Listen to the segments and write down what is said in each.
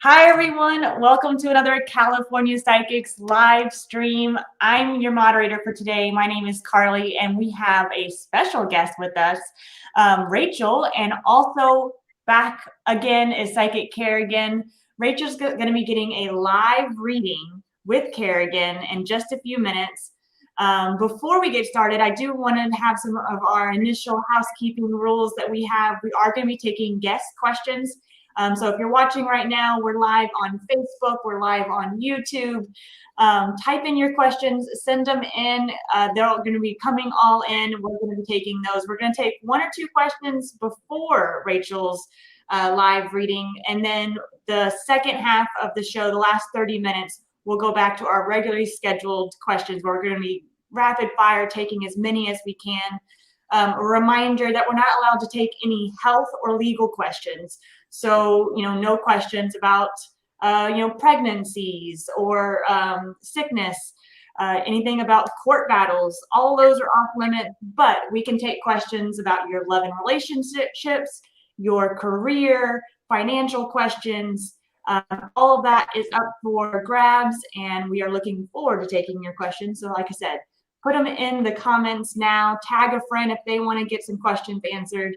Hi, everyone. Welcome to another California Psychics live stream. I'm your moderator for today. My name is Carly, and we have a special guest with us, Rachel, and also back again is Psychic Kerrigan. Rachel's going to be getting a live reading with Kerrigan in just a few minutes. Before we get started, I do want to have some of our initial housekeeping rules that we have. We are going to be taking guest questions. So if you're watching right now, we're live on Facebook, we're live on YouTube. Type in your questions, send them in. They're going to be coming all in. We're going to be taking those. We're going to take one or two questions before Rachel's live reading. And then the second half of the show, the last 30 minutes, we'll go back to our regularly scheduled questions where we're going to be rapid fire, taking as many as we can. A reminder that we're not allowed to take any health or legal questions. So, no questions about, pregnancies or sickness, anything about court battles. All those are off limit, but we can take questions about your love and relationships, your career, financial questions. All of that is up for grabs, and we are looking forward to taking your questions. So like I said, put them in the comments now, tag a friend if they want to get some questions answered.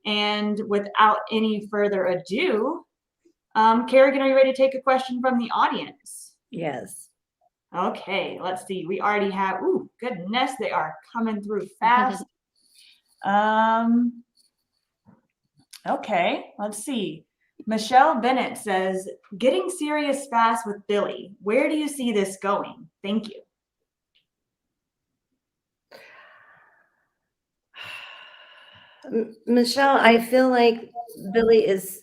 And without any further ado, Kerrigan, are you ready to take a question from the audience? Yes. Okay, let's see. We already have, ooh, goodness, they are coming through fast. Okay, let's see. Michelle Bennett says, getting serious fast with Billy. Where do you see this going? Thank you. Michelle, I feel like Billy is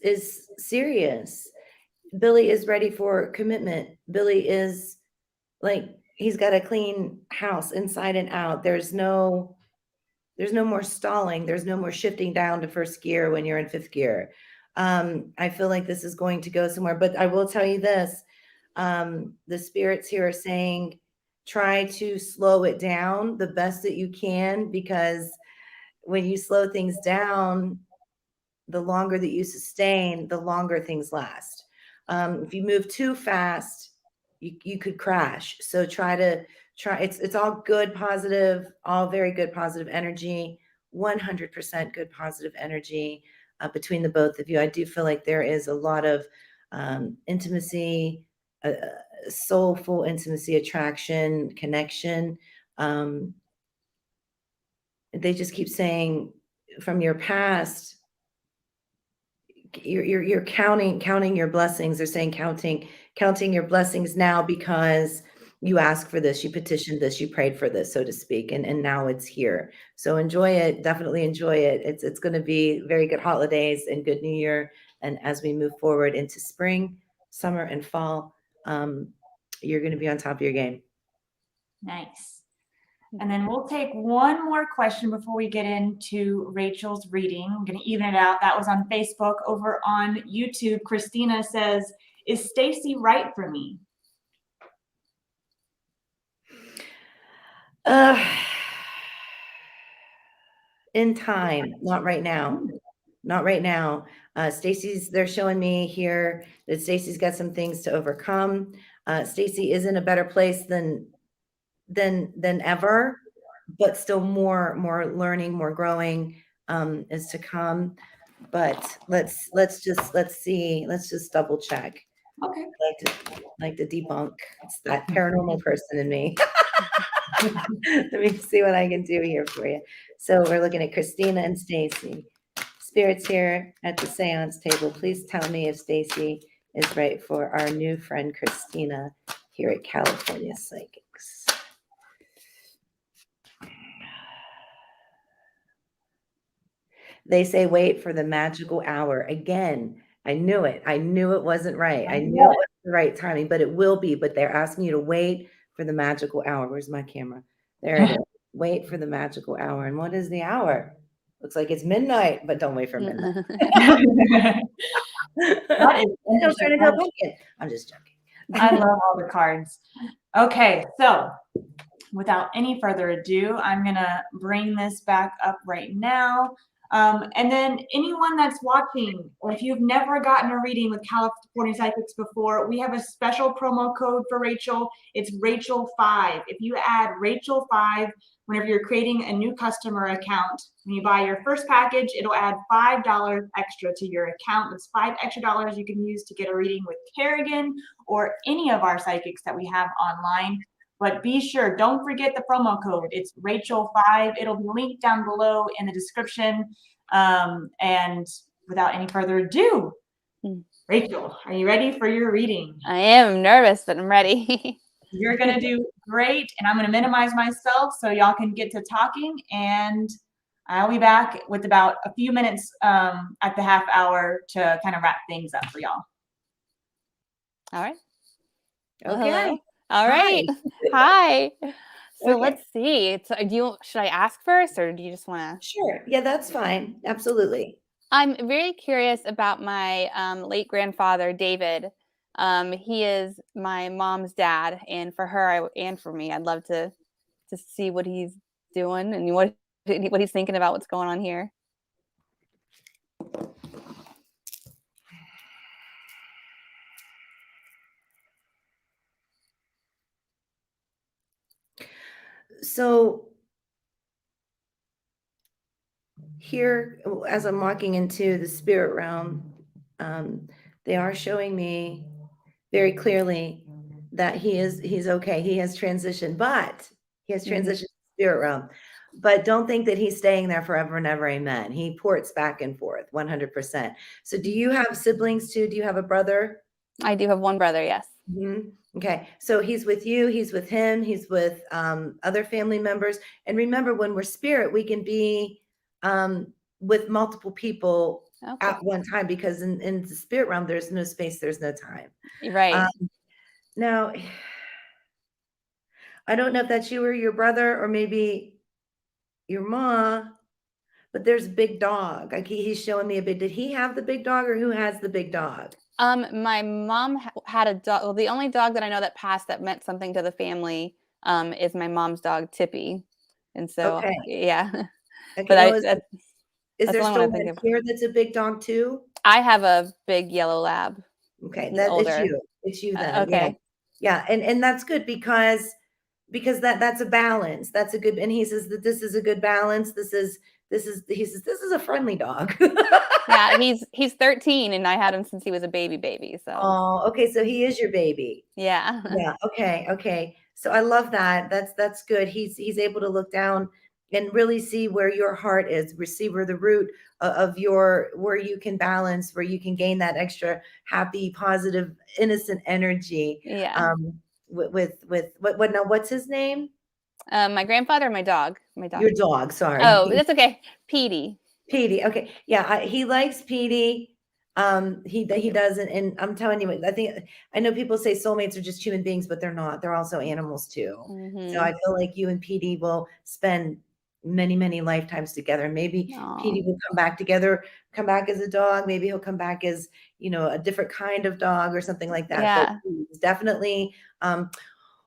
serious. Billy is ready for commitment. Billy is like, he's got a clean house inside and out. There's no more stalling. There's no more shifting down to first gear when you're in fifth gear. I feel like this is going to go somewhere, but I will tell you this. The spirits here are saying, try to slow it down the best that you can, because when you slow things down, the longer that you sustain, the longer things last. If you move too fast, you could crash. So it's all good, positive, all very good, positive energy, 100% good, positive energy between the both of you. I do feel like there is a lot of intimacy, soulful intimacy, attraction, connection. They just keep saying from your past, you're counting your blessings. They're saying counting your blessings now, because you asked for this, you petitioned this, you prayed for this, so to speak, and now it's here. So enjoy it. Definitely enjoy it. It's going to be very good holidays and good New Year. And as we move forward into spring, summer, and fall, you're going to be on top of your game. Nice. And then we'll take one more question before we get into Rachel's reading. I'm going to even it out. That was on Facebook. Over on YouTube, Christina says, is Stacy right for me? In time, not right now. Not right now. They're showing me here that Stacy's got some things to overcome. Stacy is in a better place than ever, but still more learning, more growing is to come. But let's just double check. Okay. Like to debunk. It's that paranormal person in me. Let me see what I can do here for you. So we're looking at Christina and Stacy. Spirits here at the seance table, please tell me if Stacy is right for our new friend Christina here at California Psychics. They say wait for the magical hour. Again, I knew it. I knew it wasn't right. I knew it wasn't the right timing, but it will be. But they're asking you to wait for the magical hour. Where's my camera? There it is. Wait for the magical hour. And what is the hour? Looks like it's midnight, but don't wait for midnight. I'm just joking. I love all the cards. Okay, so without any further ado, I'm going to bring this back up right now. And then anyone that's watching, or if you've never gotten a reading with California Psychics before, we have a special promo code for Rachel. It's Rachel5. If you add Rachel5 whenever you're creating a new customer account, when you buy your first package, it'll add $5 extra to your account. It's $5 extra you can use to get a reading with Kerrigan or any of our psychics that we have online. But be sure, don't forget the promo code. It's Rachel5. It'll be linked down below in the description. And without any further ado, Rachel, are you ready for your reading? I am nervous, but I'm ready. You're going to do great. And I'm going to minimize myself so y'all can get to talking. And I'll be back with about a few minutes at the half hour to kind of wrap things up for y'all. All right. Okay. Hello. All right. Hi. So let's see. Should I ask first, or do you just want to? Sure. Yeah, that's fine. Absolutely. I'm very curious about my late grandfather, David. He is my mom's dad, and for her and for me, I'd love to see what he's doing and what he's thinking about what's going on here. So here, as I'm walking into the spirit realm, they are showing me very clearly that he's okay. He has transitioned, but he has transitioned to the spirit realm. But don't think that he's staying there forever and ever. Amen. He ports back and forth 100%. So do you have siblings too? Do you have a brother? I do have one brother, yes. Mm-hmm. Okay. So he's with you, he's with him, he's with other family members. And remember, when we're spirit, we can be with multiple people at one time, because in the spirit realm, there's no space, there's no time. Right. Now, I don't know if that's you or your brother or maybe your mom, but there's a big dog. Like he's showing me a bit. Did he have the big dog, or who has the big dog? My mom had a dog. Well, the only dog that I know that passed that meant something to the family is my mom's dog, Tippy. And so, yeah. Okay. But is there still one here that's a big dog too? I have a big yellow lab. Okay, it's you then. Okay. Yeah. And that's good because that's a balance. That's a good, and he says that this is a good balance. He says this is a friendly dog. Yeah, he's 13 and I had him since he was a baby. So okay, so he is your baby. Yeah. Yeah. Okay. So I love that. That's good. He's able to look down and really see where your heart is, receive where the root of where you can balance, where you can gain that extra happy, positive, innocent energy. Yeah. With what now? What's his name? My grandfather or my dog? My dog. Your dog. Sorry. Oh, that's okay. Petey. Okay. Yeah. He likes Petey. He doesn't. And I'm telling you, I know people say soulmates are just human beings, but they're not. They're also animals too. Mm-hmm. So I feel like you and Petey will spend many, many lifetimes together. Maybe Petey will come back as a dog. Maybe he'll come back as, a different kind of dog or something like that. Yeah. But he's definitely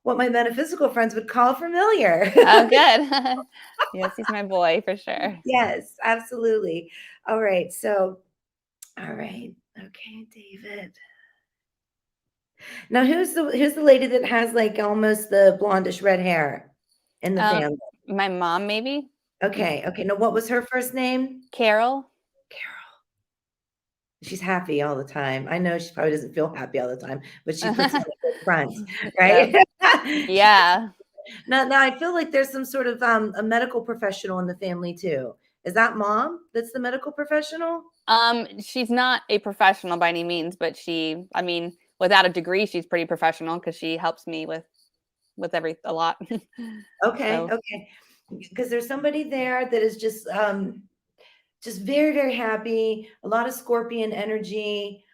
what my metaphysical friends would call familiar. Oh, good. Yes, he's my boy for sure. Yes, absolutely. All right. So, all right. Okay, David. Now, who's the lady that has like almost the blondish red hair in the family? My mom, maybe. Okay. Now, what was her first name? Carol. She's happy all the time. I know she probably doesn't feel happy all the time, but she puts on a good front, right? Yeah. Now I feel like there's some sort of a medical professional in the family too. Is that mom that's the medical professional? She's not a professional by any means, but without a degree, she's pretty professional because she helps me with a lot. Okay. Because there's somebody there that is just very, very happy, a lot of Scorpion energy,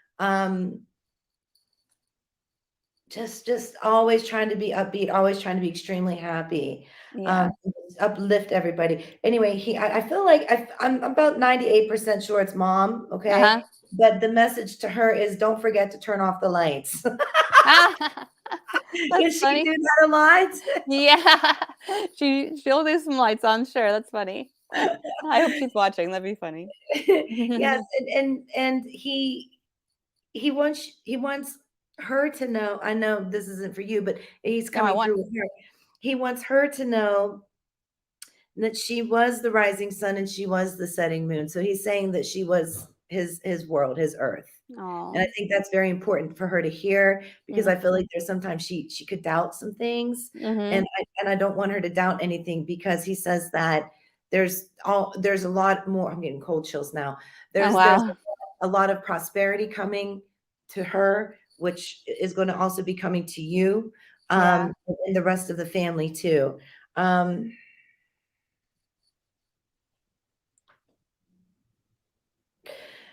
just always trying to be upbeat, always trying to be extremely happy, uplift everybody. Anyway, I feel like I'm about 98% sure it's mom. Okay. But the message to her is don't forget to turn off the lights. Does she do that a lot? Yeah. She'll do some lights on. Sure. That's funny. I hope she's watching. That'd be funny. Yes, and he wants her to know. I know this isn't for you, but he's No, I coming want. through with her. He wants her to know that she was the rising sun and she was the setting moon. So he's saying that she was his world, his earth. And I Oh. think that's very important for her to hear, because I feel like there's sometimes she could doubt some things, Mm-hmm. and I don't want her to doubt anything, because he says that there's a lot more. I'm getting cold chills now. Oh, There's wow. a lot of prosperity coming to her, which is going to also be coming to you, Yeah. and the rest of the family too.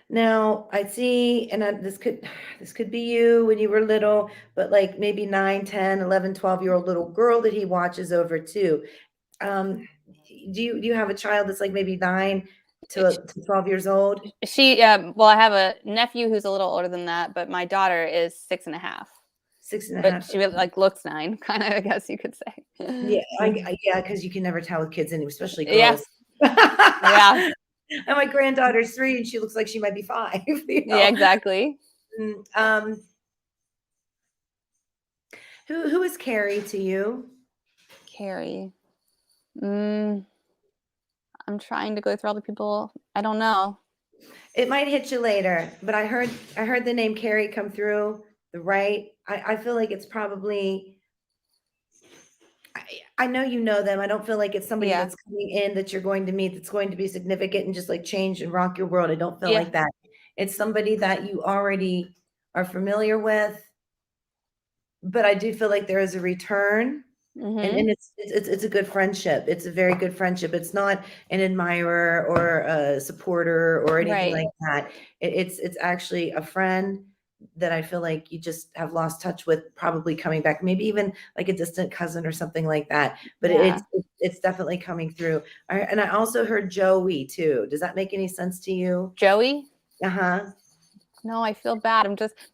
Now I see, and this could be you when you were little, but like maybe 9, 10, 11, 12-year-old little girl that he watches over too. Do you have a child that's like maybe 9 to 12 years old? Well, I have a nephew who's a little older than that, but my daughter is 6.5. 6 and a But half. she really, like, looks 9, kind of, I guess you could say. Yeah, yeah, because you can never tell with kids, and especially Yeah. girls. Yeah. And my granddaughter's 3, and she looks like she might be 5. Yeah, exactly. Um, who is Carrie to you? Carrie. I'm trying to go through all the people. I don't know. It might hit you later, but I heard the name Carrie come through the right. I feel like it's probably, I know you know them. I don't feel like it's somebody Yeah. that's coming in that you're going to meet that's going to be significant and just like change and rock your world. I don't feel Yeah. like that. It's somebody that you already are familiar with, but I do feel like there is a return. Mm-hmm. And it's a good friendship. It's a very good friendship. It's not an admirer or a supporter or anything Right. like that. It's actually a friend that I feel like you just have lost touch with, probably coming back, maybe even like a distant cousin or something like that. But Yeah. it's definitely coming through. And I also heard Joey too. Does that make any sense to you? Joey? Uh-huh. No, I feel bad.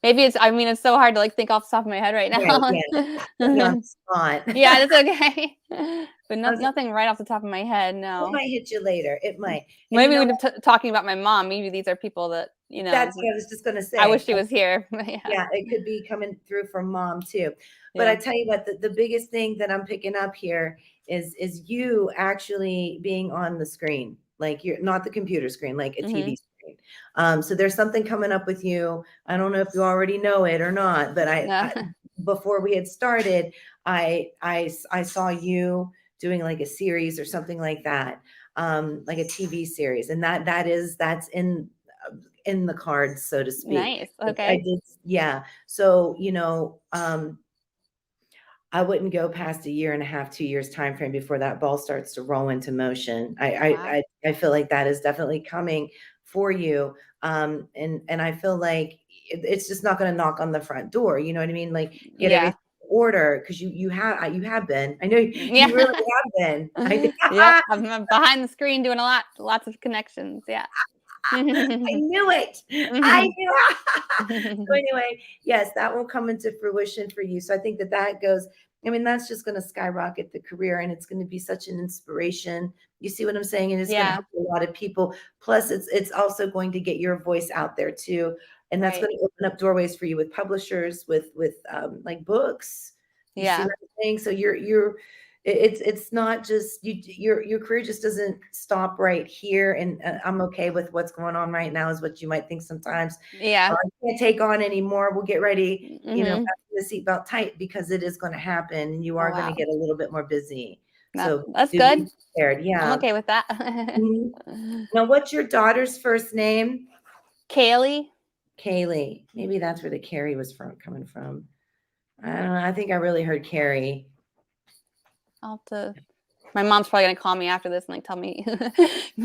It's so hard to like think off the top of my head right Right. now. Yeah. Put you on the spot. Yeah, that's okay. But I was- nothing right off the top of my head, It no. might hit you later. It might. And Maybe you know we're talking about my mom. Maybe these are people that, that's what I was just gonna say. I wish she was here. Yeah. Yeah, it could be coming through from mom too. But Yeah. I tell you what, the biggest thing that I'm picking up here is you actually being on the screen, like you're not the computer screen, like a TV screen. So there's something coming up with you. I don't know if you already know it or not, but No. before we had started, I saw you doing like a series or something like that, like a TV series, and that's in the cards, so to speak. Nice. I Okay. did, yeah. So, I wouldn't go past a year and a half, 2 years time frame before that ball starts to roll into motion. Wow. I feel like that is definitely coming for you. And I feel like it's just not going to knock on the front door. You know what I mean? Like get Yeah. everything in order, because you have been. I know Yeah. you really have been. Yep. I'm behind the screen doing lots of connections. Yeah. I knew it. I knew it. So anyway, yes, that will come into fruition for you. So I think that goes, I mean, that's just going to skyrocket the career, and it's going to be such an inspiration. You see what I'm saying? And it's going to Yeah. help a lot of people. Plus, it's also going to get your voice out there too. And that's Right. going to open up doorways for you with publishers, with like books. You see Yeah. what I'm saying? So it's not just your career just doesn't stop right here. And I'm okay with what's going on right now, is what you might think sometimes. Yeah. I can't take on anymore. We'll get ready, Mhm. fasten the seatbelt tight, because it is going to happen, and you Oh, are going to wow. get a little bit more busy. So That's do good. be prepared. I'm Yeah. okay with that. Now, what's your daughter's first name? Kaylee. Kaylee. Maybe that's where the Carrie was coming from. I don't know. I think I really heard Carrie. I'll have to. My mom's probably gonna call me after this and like tell me who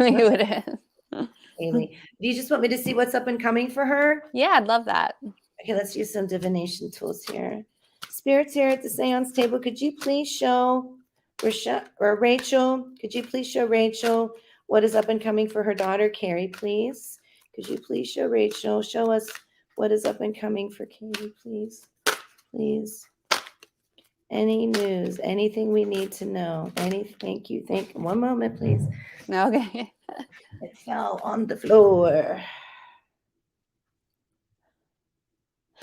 it is. Kaylee. Do you just want me to see what's up and coming for her? Yeah, I'd love that. Okay, let's use some divination tools here. Spirits here at the seance table, could you please show Rachel? Could you please show Rachel what is up and coming for her daughter, Carrie, please? Could you please show Rachel? Show us what is up and coming for Carrie, please. Please. Any news? Anything we need to know? Thank you. One moment, please. Okay. It fell on the floor.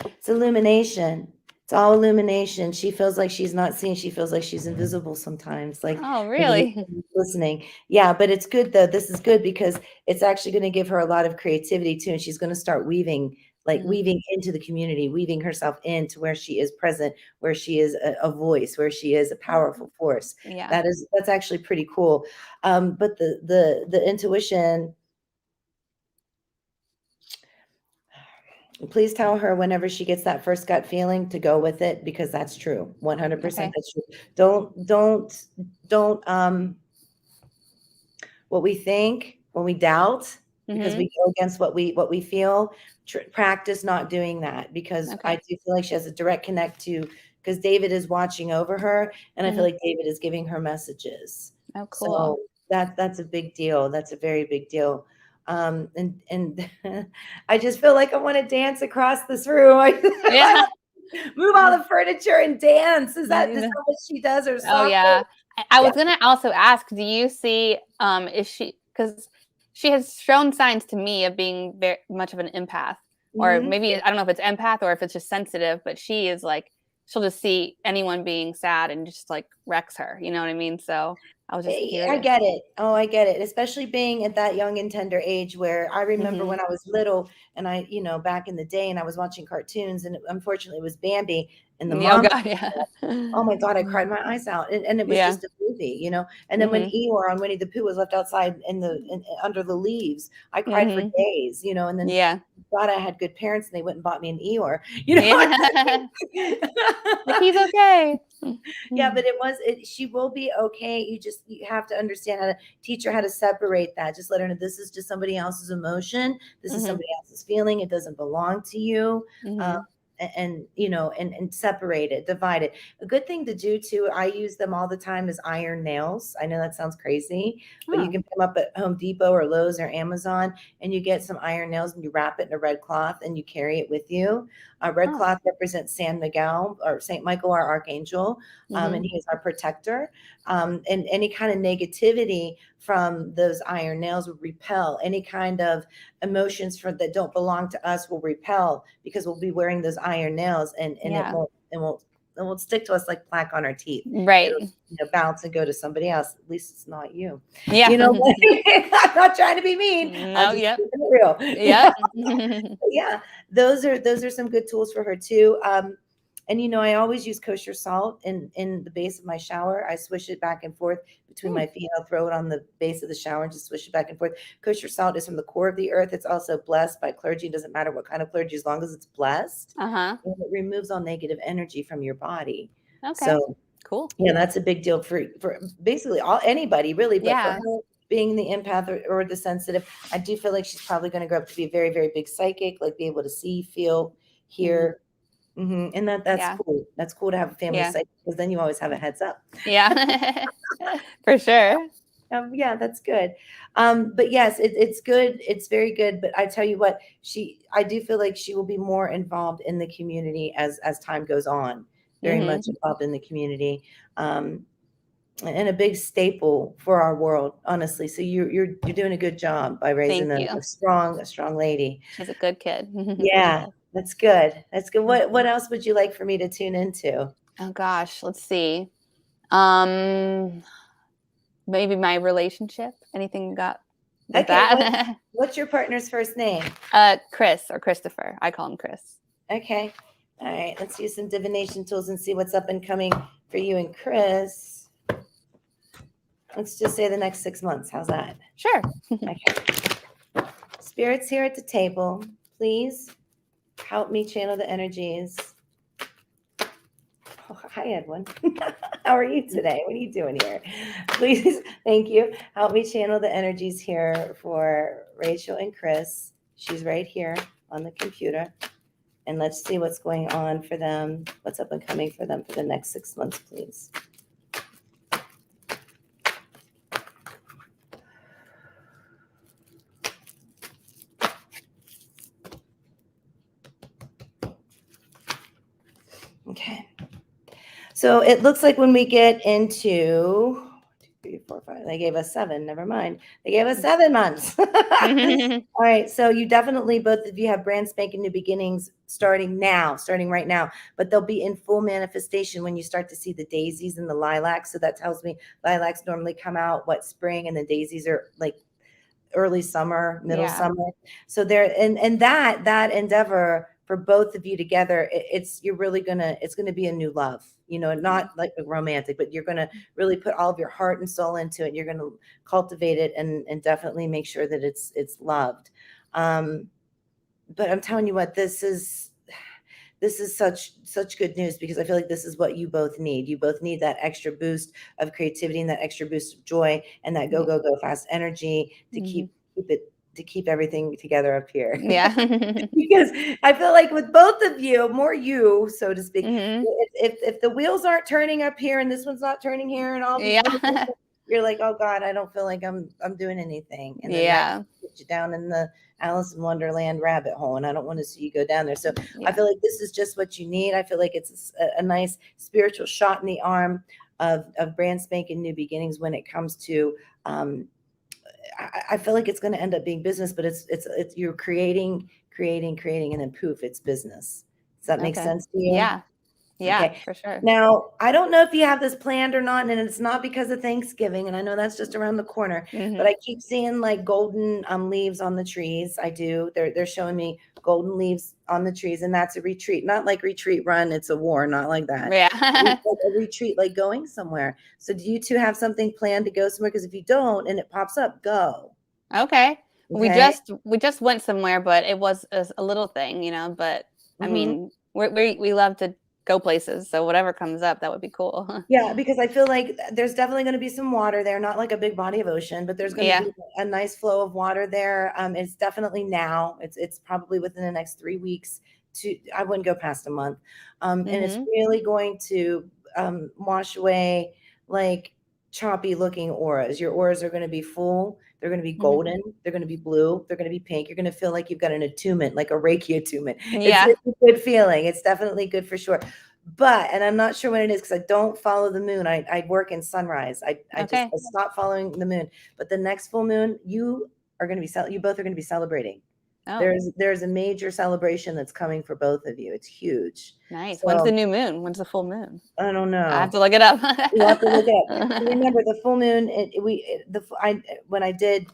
It's illumination. It's all illumination. She feels like she's not seen. She feels like she's invisible sometimes. Like, Oh, really? listening. Yeah, but it's good though. This is good because it's actually going to give her a lot of creativity too. And she's going to start weaving, weaving into the community, weaving herself into where she is present, where she is a voice, where she is a powerful force. Yeah. That's actually pretty cool. But the intuition, please tell her whenever she gets that first gut feeling to go with it, because that's true. 100% Okay. that's true. Don't what we think when we doubt, because we go against what we feel. Practice not doing that, because I Okay. do feel like she has a direct connect to, because David is watching over her, and I feel like David is giving her messages. Oh, cool. So that's a big deal. That's a very big deal. And I just feel like I want to dance across this room. Yeah. Move all the furniture and dance. Is that what she does? Or Oh, yeah. I was gonna also ask, do you see is she, because she has shown signs to me of being very much of an empath, or maybe I don't know if it's empath or if it's just sensitive, but she is like, she'll just see anyone being sad and just like wrecks her, you know what I mean? So I was just curious. I get it. Oh, I get it. Especially being at that young and tender age, where I remember when I was little and I, back in the day, and I was watching cartoons, and unfortunately it was Bambi, and the mom, Oh God, yeah. oh my God, I cried my eyes out. And it was just a movie, And then when Eeyore on Winnie the Pooh was left outside under the leaves, I cried for days, and then God, I had good parents, and they went and bought me an Eeyore, Like, he's okay. Yeah, but she will be okay. You have to understand how to teach her how to separate that. Just let her know this is just somebody else's emotion. This is somebody else's feeling. It doesn't belong to you. And separate it, divide it. A good thing to do too, I use them all the time, is iron nails. I know that sounds crazy, but you can pick them up at Home Depot or Lowe's or Amazon, and you get some iron nails and you wrap it in a red cloth and you carry it with you. Red cloth represents San Miguel, or Saint Michael, our archangel, and he is our protector. And any kind of negativity from those iron nails will repel. Any kind of emotions that don't belong to us will repel, because we'll be wearing those iron nails, and it won't stick to us like plaque on our teeth. Right. It'll bounce and go to somebody else. At least it's not you. Yeah. I'm not trying to be mean. No, yep. Real. Yeah. Yeah. Those are some good tools for her too. And I always use kosher salt in the base of my shower. I swish it back and forth between my feet. I'll throw it on the base of the shower and just swish it back and forth. Kosher salt is from the core of the earth. It's also blessed by clergy. It doesn't matter what kind of clergy, as long as it's blessed. And it removes all negative energy from your body. Okay. So cool. Yeah, that's a big deal for basically anybody, really. But for Yeah. her, being the empath or the sensitive, I do feel like she's probably going to grow up to be a very, very big psychic, like be able to see, feel, hear. And that's cool. That's cool to have a family psychic, because then you always have a heads up. Yeah. For sure. Yeah, that's good. But yes, it's good. It's very good. But I tell you what, I do feel like she will be more involved in the community as time goes on. Very much involved in the community. And a big staple for our world, honestly. So you're doing a good job by raising a strong lady. She's a good kid. Yeah, that's good. That's good. What else would you like for me to tune into? Oh gosh, let's see. Maybe my relationship. Anything you got with that? What's your partner's first name? Chris, or Christopher. I call him Chris. Okay. All right. Let's use some divination tools and see what's up and coming for you and Chris. Let's just say the next 6 months. How's that? Sure. Okay. Spirits here at the table, please help me channel the energies. Oh, hi, Edwin. How are you today? What are you doing here? Please, thank you. Help me channel the energies here for Rachel and Chris. She's right here on the computer. And let's see what's going on for them. What's up and coming for them for the next 6 months, please. Okay. So it looks like when we get into 1, 2, 3, 4, 5, they gave us 7. Never mind. They gave us 7 months. All right. So you definitely, both of you have brand spanking new beginnings starting right now, but they'll be in full manifestation when you start to see the daisies and the lilacs. So that tells me lilacs normally come out spring, and the daisies are like early summer, middle summer. So there, and that endeavor for both of you together, it's gonna be a new love, not like a romantic, but you're gonna really put all of your heart and soul into it. You're gonna cultivate it and definitely make sure that it's loved. But I'm telling you what, this is such good news, because I feel like this is what you both need. You both need that extra boost of creativity and that extra boost of joy and that go fast energy to keep everything together up here. Yeah. Because I feel like with both of you, more you, so to speak, Mhm. if the wheels aren't turning up here and this one's not turning here and all these Yeah. you're like, oh God, I don't feel like I'm doing anything. And then Yeah. that puts you down in the Alice in Wonderland rabbit hole, and I don't want to see you go down there. So I Yeah. feel like this is just what you need. I feel like it's a nice spiritual shot in the arm of brand spanking new beginnings when it comes to I feel like it's going to end up being business, but it's you're creating, and then poof, it's business. Does that make Okay. sense to you? Yeah. Yeah, Okay. for sure. Now, I don't know if you have this planned or not, and it's not because of Thanksgiving, and I know that's just around the corner, but Mhm. I keep seeing like golden leaves on the trees. I do. They're showing me golden leaves on the trees, and that's a retreat. Not like retreat run, it's a war, not like that. Yeah. It's like a retreat, like going somewhere. So do you two have something planned to go somewhere? Because if you don't and it pops up, go. Okay. We Okay. just went somewhere, but it was a little thing, but I Mhm. mean, we love to go places, so whatever comes up, that would be cool. Yeah, because I feel like there's definitely going to be some water there, not like a big body of ocean, but there's going to Yeah. be a nice flow of water there. It's definitely now. It's probably within the next 3 weeks. I wouldn't go past a month, and it's Mhm. really going to wash away like choppy looking auras. Your auras are going to be full. They're going to be Mhm. golden. They're going to be blue. They're going to be pink. You're going to feel like you've got an attunement, like a Reiki attunement. Yeah. It's a good feeling. It's definitely good for sure. But, and I'm not sure when it is because I don't follow the moon. I work in sunrise. I Okay. stopped following the moon. But the next full moon, you both are going to be celebrating. Oh, There's a major celebration that's coming for both of you. It's huge. nice. When's the So new moon? When's the full moon? I don't I have know. to look it up. You have to look at. So remember the full moon. When I did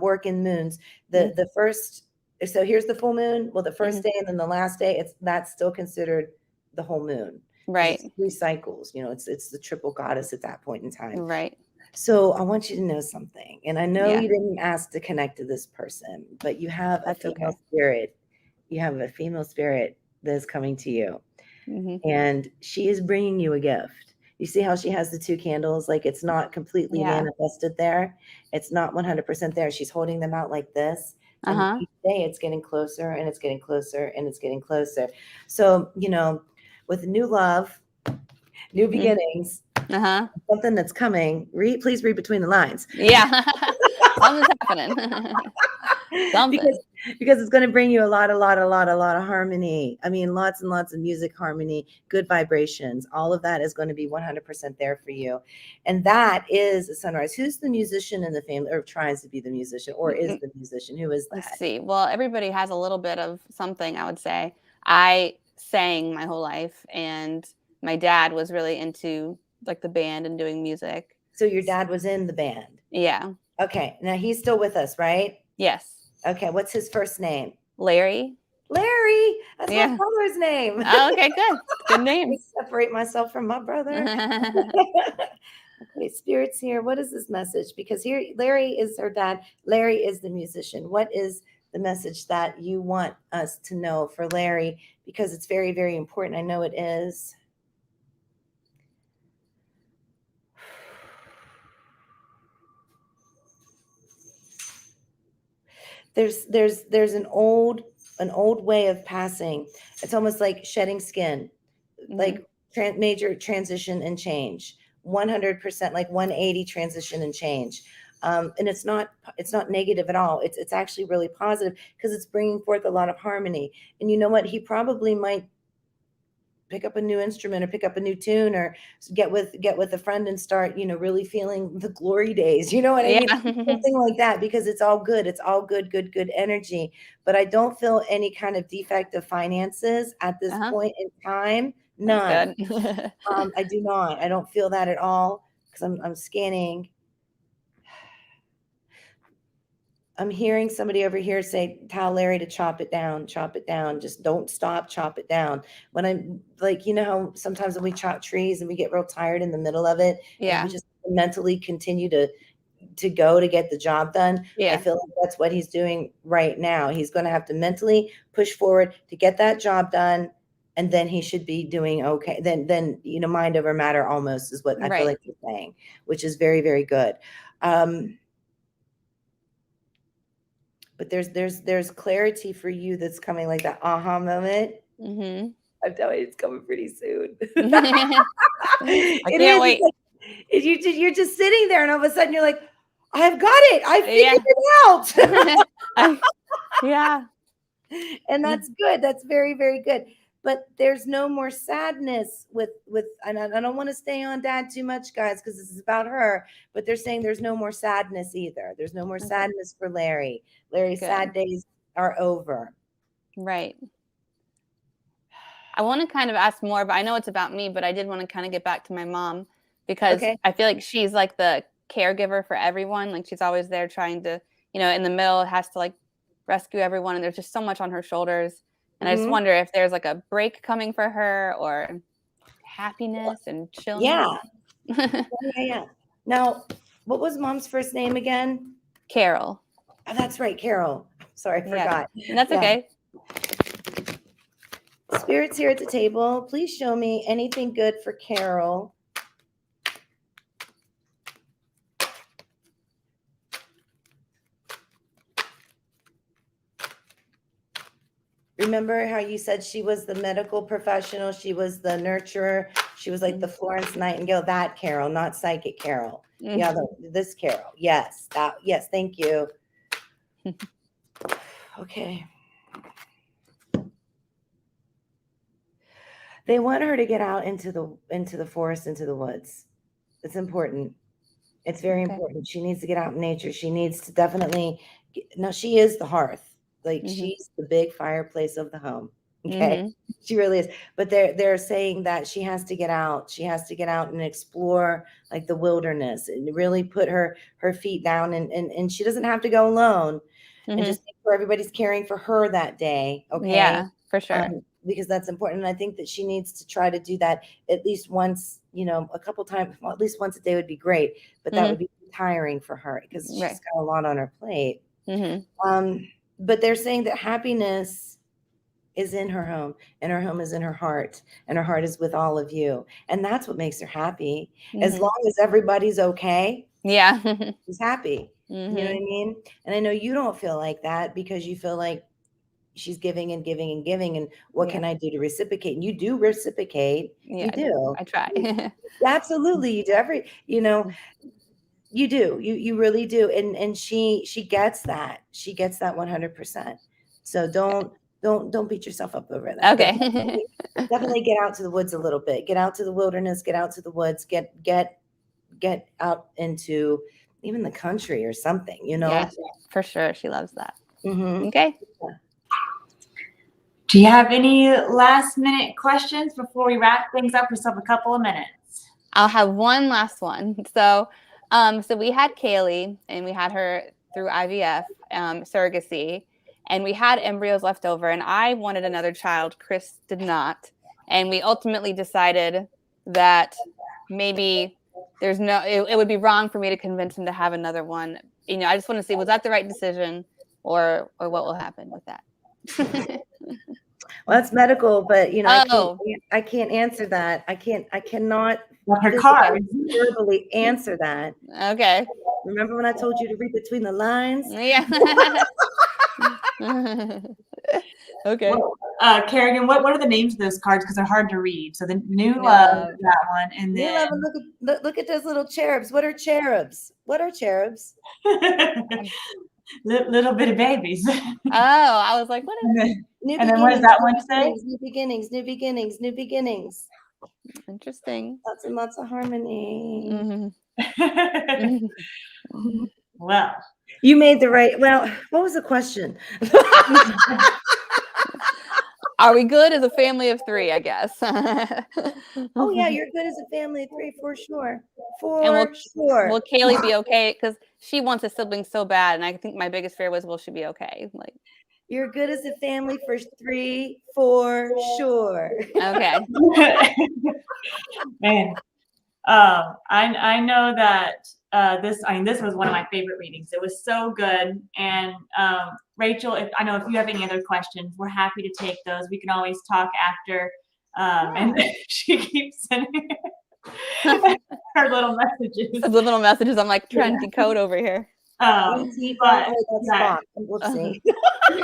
work in moons, Mhm. the first. So here's the full moon. Well, the first Mhm. day and then the last day. That's still considered the whole moon. Because Right. it's 3 cycles. It's the triple goddess at that point in time. Right. So I want you to know something, and I know Yeah. you didn't ask to connect to this person, but you have a That's female okay. spirit. You have a female spirit that is coming to you, Mhm. and she is bringing you a gift. You see how she has the 2 candles? Like it's not completely Yeah. manifested there. It's not 100% there. She's holding them out like this. And Uh-huh. each day it's getting closer and it's getting closer and it's getting closer. So, with new love, new Mhm. beginnings, Uh-huh. something that's coming, please read between the lines. Yeah. Something's happening. Something. because it's going to bring you a lot of harmony. I mean, lots and lots of music harmony, good vibrations. All of that is going to be 100% there for you. And that is a sunrise. Who's the musician in the family, or tries to be the musician, or is the musician? Who is Let's that? see. Well, everybody has a little bit of something, I would say. I sang my whole life, and my dad was really into like the band and doing music. So your dad was in the band. Yeah. Okay. Now he's still with us, right? Yes. Okay. What's his first name? Larry. Larry. That's my Yeah. brother's name. Oh, okay, good. Good I name. separate myself from my brother. Okay, spirits here. What is this message? Because here, Larry is her dad. Larry is the musician. What is the message that you want us to know for Larry? Because it's very, very important. I know it is. There's an old way of passing. It's almost like shedding skin, like major transition and change. 100%, like 180 transition and change. And it's not negative at all. It's actually really positive because it's bringing forth a lot of harmony. And you know what? He probably might pick up a new instrument or pick up a new tune or get with a friend and start, really feeling the glory days. You know what I mean? Something like that, because it's all good. It's all good energy. But I don't feel any kind of defect of finances at this point in time. None. I do not. I don't feel that at all, because I'm scanning. I'm hearing somebody over here say, tell Larry to chop it down. Just don't stop, chop it down. When I'm like, how sometimes when we chop trees and we get real tired in the middle of it, and we just mentally continue to go to get the job done. I feel like that's what he's doing right now. He's going to have to mentally push forward to get that job done. And then he should be doing okay. Then mind over matter almost is what I feel like he's saying, which is very, very good. But there's clarity for you that's coming, like that aha moment. I'm telling you, it's coming pretty soon. I can't wait. Like, you're just sitting there, and all of a sudden you're like, I've got it. I figured it out. Yeah. And that's good. That's very, very good. But there's no more sadness with, and I don't want to stay on Dad too much, guys, because this is about her. But they're saying there's no more sadness either. There's no more sadness for Larry. Larry's sad days are over. Right. I want to kind of ask more, but I know it's about me, but I did want to kind of get back to my mom, because I feel like she's like the caregiver for everyone. Like, she's always there trying to, in the middle, has to like rescue everyone. And there's just so much on her shoulders. And I just wonder if there's like a break coming for her, or happiness and chillness. Yeah. Now, what was Mom's first name again? Carol. Oh, that's right, Carol. Sorry, I forgot. That's okay. Spirits here at the table, please show me anything good for Carol. Remember how you said she was the medical professional, she was the nurturer, she was like the Florence Nightingale, that Carol, not psychic Carol. Yeah, this Carol. Yes, yes, thank you. Okay. They want her to get out into the forest, into the woods. It's important. It's very important. She needs to get out in nature. She needs to definitely she is the hearth. Like, she's the big fireplace of the home. Okay. She really is. But they're saying that she has to get out. She has to get out and explore like the wilderness and really put her feet down, and she doesn't have to go alone. And just make sure everybody's caring for her that day. Okay. Yeah, for sure. Because that's important. And I think that she needs to try to do that at least once, a couple times, well, at least once a day would be great, but that would be tiring for her, because she's got a lot on her plate. But they're saying that happiness is in her home, and her home is in her heart, and her heart is with all of you. And that's what makes her happy. As long as everybody's okay. Yeah. She's happy. You know what I mean? And I know you don't feel like that, because you feel like she's giving and giving and giving. And what can I do to reciprocate? And you do reciprocate. Yeah, you do. I try. Absolutely. You do you do. You really do. And she gets that. She gets that 100%. So don't beat yourself up over that. Okay. Definitely get out to the woods a little bit. Get out to the wilderness, get out to the woods, get out into even the country or something, Yeah, for sure. She loves that. Okay. Do you have any last minute questions before we wrap things up? We still have a couple of minutes. I'll have one last one. So we had Kaylee, and we had her through IVF, surrogacy, and we had embryos left over, and I wanted another child. Chris did not. And we ultimately decided that maybe it would be wrong for me to convince him to have another one. I just want to see, was that the right decision, or what will happen with that? Well, that's medical, but I can't answer that. I cannot verbally answer that. Okay. Remember when I told you to read between the lines? Yeah. Okay. Well, Kerrigan, what are the names of those cards? Because they're hard to read. So the New Love, that one, and New then Love, look at those little cherubs. What are cherubs? Little bitty babies. Oh, I was like, what is And then what does that one say? New beginnings, new beginnings, new beginnings. interesting? Lots and lots of harmony. Well, You made the right. Well, what was the question? Are we good as a family of 3? I guess. Oh yeah, you're good as a family of 3 for sure. And Sure. will Kaylee be okay? Because she wants a sibling so bad, and I think my biggest fear was, will she be okay? Like, You're good as a family for 3 for sure. okay. Man, I know that this was one of my favorite readings. It was so good. And Rachel, if you have any other questions, we're happy to take those. We can always talk after. And she keeps sending her little messages. The little messages I'm like trying to decode over here. But That's Spock. We'll see. we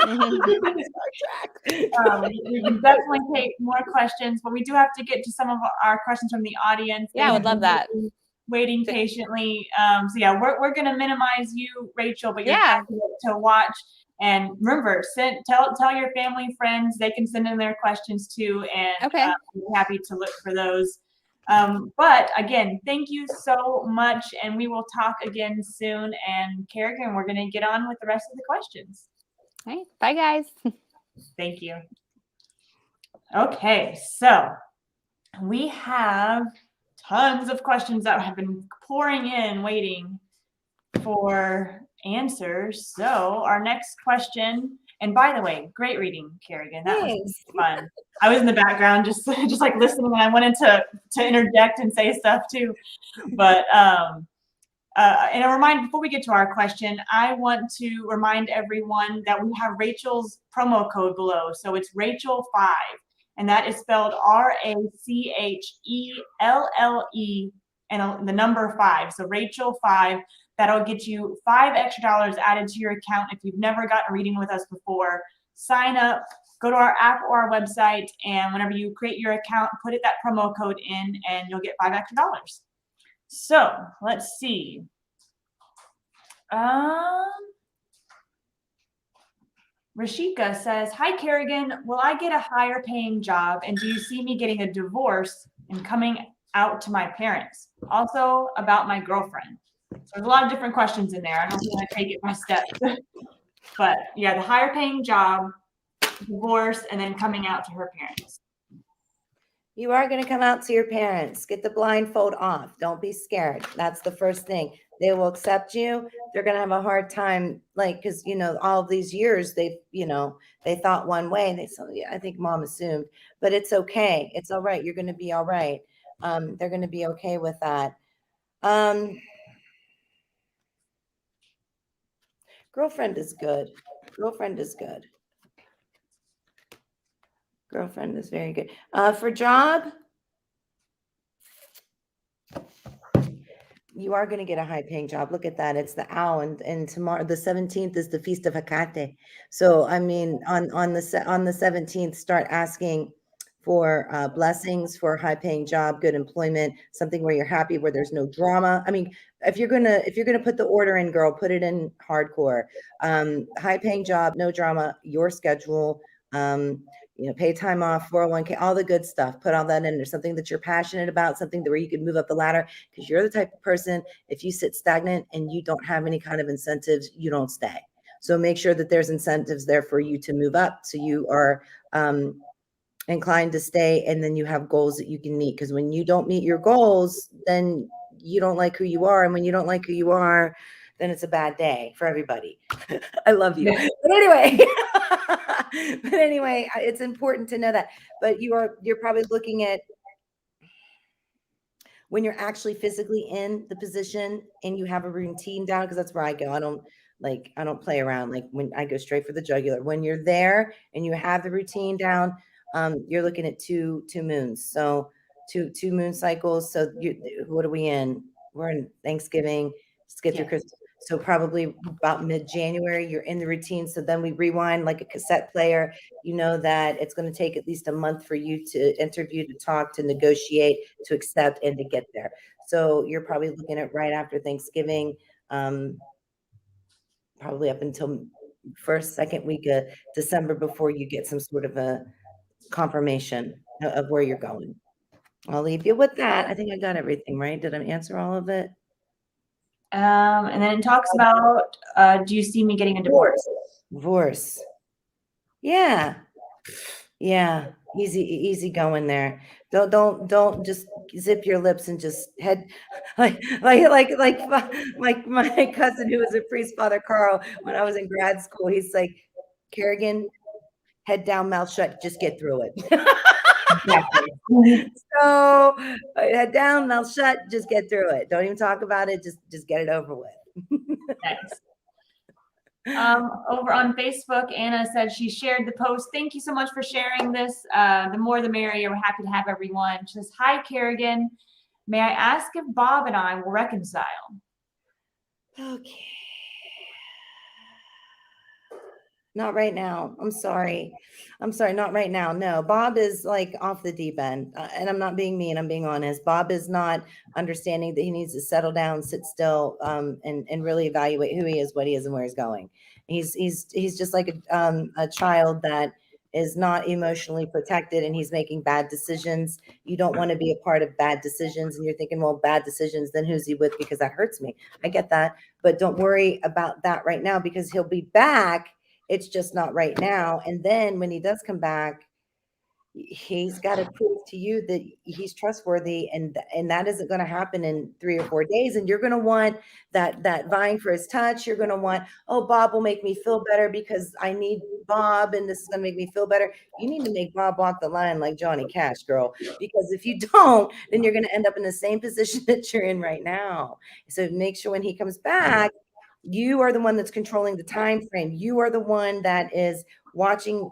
can definitely take more questions, but we do have to get to some of our questions from the audience. Yeah, I would love that. Waiting patiently. So yeah, we're gonna minimize you, Rachel, but you're Yeah. happy to watch. And remember, tell your family, friends, they can send in their questions too, and Okay. we're happy to look for those. But again, thank you so much, and we will talk again soon. And Kerrigan, we're gonna get on with the rest of the questions. All right. Bye, guys. Thank you. Okay, so we have tons of questions that have been pouring in, waiting for answers. So our next question, and by the way, great reading, Kerrigan. That was fun. I was in the background just like listening, and I wanted to interject and say stuff too. But and a reminder, before we get to our question, I want to remind everyone that we have Rachel's promo code below. So it's Rachel5, and that is spelled RACHELLE and the number 5. So Rachel5, that'll get you $5 extra added to your account if you've never gotten a reading with us before. Sign up, go to our app or our website, and whenever you create your account, put that promo code in, and you'll get $5 extra. So let's see. Rashika says, "Hi Kerrigan, will I get a higher paying job, and do you see me getting a divorce and coming out to my parents? Also about my girlfriend." So there's a lot of different questions in there. I don't want to take it by steps, but yeah, the higher paying job, divorce, and then coming out to her parents. You are going to come out to your parents. Get the blindfold off. Don't be scared. That's the first thing. They will accept you. They're going to have a hard time, like, because, all of these years, they thought one way. And I think mom assumed, but it's okay. It's all right. You're going to be all right. They're going to be okay with that. Girlfriend is good. Girlfriend is good. Girlfriend is very good. For job, you are going to get a high-paying job. Look at that. It's the owl, and tomorrow, the 17th, is the Feast of Hecate. So, I mean, on the 17th, start asking for blessings for a high-paying job, good employment, something where you're happy, where there's no drama. I mean, if you're gonna put the order in, girl, put it in hardcore. High-paying job, no drama, your schedule. Pay time off, 401k, all the good stuff. Put all that in. There's something that you're passionate about, something where you can move up the ladder, because you're the type of person, if you sit stagnant and you don't have any kind of incentives, you don't stay. So make sure that there's incentives there for you to move up, so you are inclined to stay, and then you have goals that you can meet. Because when you don't meet your goals, then you don't like who you are. And when you don't like who you are, then it's a bad day for everybody. I love you. But anyway, it's important to know that. But you're probably looking at when you're actually physically in the position and you have a routine down, because that's where I go. I don't play around. Like, when I go straight for the jugular. When you're there and you have the routine down, you're looking at two moons. So two moon cycles. So what are we in? We're in Thanksgiving. Let's get through Christmas. So probably about mid-January, you're in the routine. So then we rewind like a cassette player. You know that it's going to take at least a month for you to interview, to talk, to negotiate, to accept, and to get there. So you're probably looking at right after Thanksgiving. probably up until first, second week of December before you get some sort of a confirmation of where you're going. I'll leave you with that. I think I got everything right. Did I answer all of it? And then it talks about, do you see me getting a divorce? Divorce. Yeah. Yeah. Easy going there. Don't just zip your lips and just head like my cousin who was a priest, Father Carl, when I was in grad school. He's like, Kerrigan, head down, mouth shut, just get through it. Exactly. So head down, mouth shut, just get through it. Don't even talk about it. Just get it over with. Nice. Over on Facebook, Anna said she shared the post. Thank you so much for sharing this. The more the merrier. We're happy to have everyone. She says, hi, Kerrigan. May I ask if Bob and I will reconcile? Okay. Not right now. I'm sorry. Not right now. No, Bob is like off the deep end. And I'm not being mean. I'm being honest. Bob is not understanding that he needs to settle down, sit still, and really evaluate who he is, what he is, and where he's going. He's just like a child that is not emotionally protected, and he's making bad decisions. You don't want to be a part of bad decisions. And you're thinking, well, bad decisions, then who's he with? Because that hurts me. I get that. But don't worry about that right now, because he'll be back. It's just not right now. And then when he does come back, he's got to prove to you that he's trustworthy, and that isn't going to happen in 3 or 4 days. And you're going to want that vying for his touch. You're going to want, oh, Bob will make me feel better because I need Bob, and this is going to make me feel better. You need to make Bob walk the line like Johnny Cash, girl, because if you don't, then you're going to end up in the same position that you're in right now. So make sure when he comes back, you are the one that's controlling the time frame. You are the one that is watching.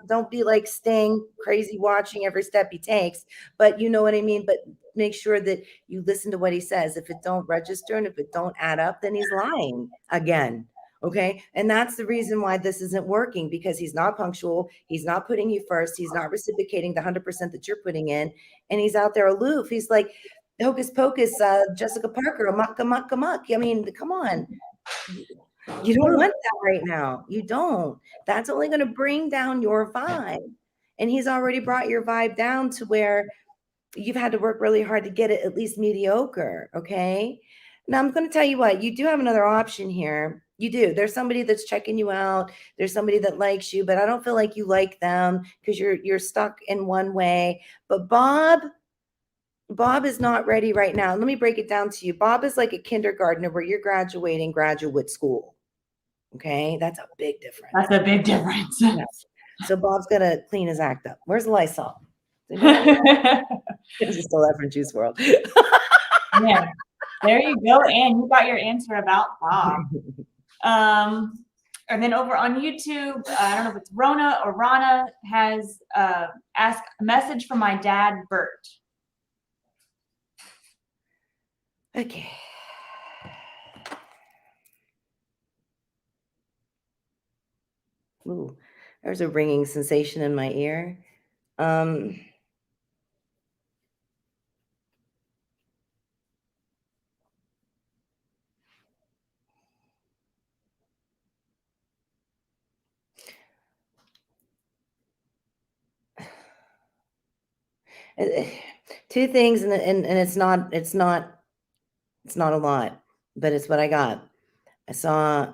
Don't be like Sting, crazy watching every step he takes, but you know what I mean. But make sure that you listen to what he says. If it don't register and if it don't add up, then he's lying again. Okay. And that's the reason why this isn't working, because he's not punctual. He's not putting you first. He's not reciprocating the 100% that you're putting in. And he's out there aloof. He's like hocus pocus, Jessica Parker, amok. I mean, come on. You don't want that right now. You don't. That's only going to bring down your vibe. And he's already brought your vibe down to where you've had to work really hard to get it at least mediocre. Okay. Now I'm going to tell you what, you do have another option here. You do. There's somebody that's checking you out. There's somebody that likes you, but I don't feel like you like them because you're stuck in one way. But Bob is not ready right now. Let me break it down to you. Bob is like a kindergartner where you're graduating graduate school. Okay, that's a big difference. That's a big difference. Yes. So Bob's gonna clean his act up. Where's the Lysol? Is it still that from Juice World? Yeah, there you go, and you got your answer about Bob. And then over on YouTube, I don't know if it's Rona or Rana, has asked a message from my dad, Bert. Okay. Ooh, there's a ringing sensation in my ear. Two things, and it's not a lot, but it's what I got. I saw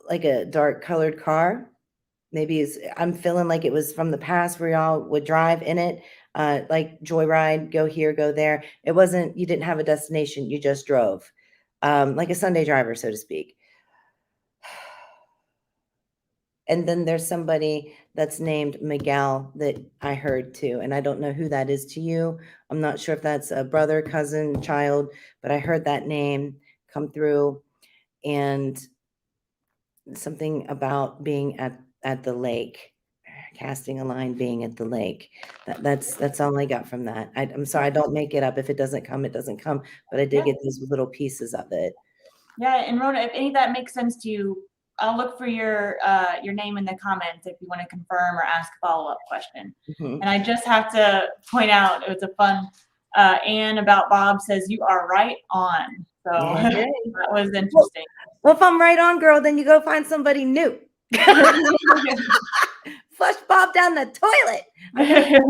like a dark colored car. Maybe I'm feeling like it was from the past where y'all would drive in it, like joyride, go here, go there. It wasn't, you didn't have a destination, you just drove, like a Sunday driver, so to speak. And then there's somebody that's named Miguel that I heard too. And I don't know who that is to you. I'm not sure if that's a brother, cousin, child, but I heard that name come through, and something about being at the lake, casting a line, being at the lake. That's all I got from that. I'm sorry, I don't make it up. If it doesn't come, it doesn't come. But I did get these little pieces of it. Yeah, and Rona, if any of that makes sense to you, I'll look for your name in the comments if you want to confirm or ask a follow-up question. Mm-hmm. And I just have to point out, it was a fun, Anne about Bob says, you are right on. So Okay. that was interesting. Well, if I'm right on, girl, then you go find somebody new. Flush Bob down the toilet. I got